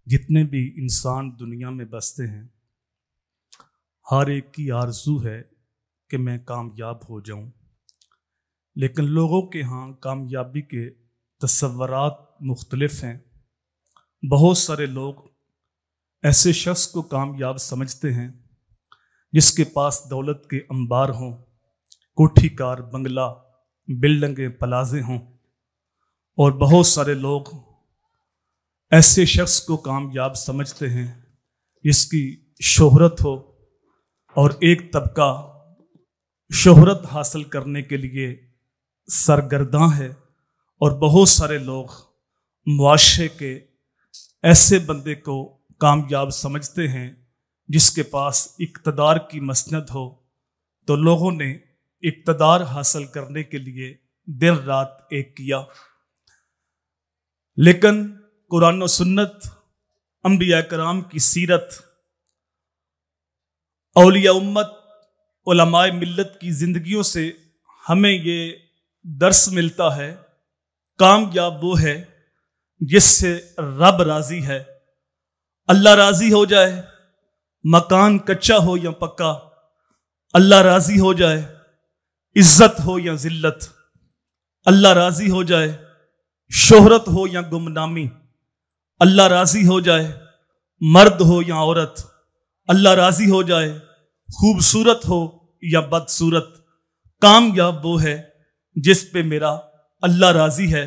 جتنے بھی انسان دنیا میں بستے ہیں، ہر ایک کی آرزو ہے کہ میں کامیاب ہو جاؤں، لیکن لوگوں کے ہاں کامیابی کے تصورات مختلف ہیں۔ بہت سارے لوگ ایسے شخص کو کامیاب سمجھتے ہیں جس کے پاس دولت کے انبار ہوں، کوٹھی کار بنگلہ، بلڈنگیں پلازے ہوں، اور بہت سارے لوگ ایسے شخص کو کامیاب سمجھتے ہیں جس کی شہرت ہو، اور ایک طبقہ شہرت حاصل کرنے کے لیے سرگرداں ہے، اور بہت سارے لوگ معاشرے کے ایسے بندے کو کامیاب سمجھتے ہیں جس کے پاس اقتدار کی مسند ہو، تو لوگوں نے اقتدار حاصل کرنے کے لیے دن رات ایک کیا۔ لیکن قرآن و سنت، انبیاء کرام کی سیرت، اولیاء امت، علماء ملت کی زندگیوں سے ہمیں یہ درس ملتا ہے، کامیاب وہ ہے جس سے رب راضی ہے۔ اللہ راضی ہو جائے، مکان کچا ہو یا پکا، اللہ راضی ہو جائے، عزت ہو یا ذلت، اللہ راضی ہو جائے، شہرت ہو یا گمنامی، اللہ راضی ہو جائے، مرد ہو یا عورت، اللہ راضی ہو جائے، خوبصورت ہو یا بدصورت، کامیاب وہ ہے جس پہ میرا اللہ راضی ہے۔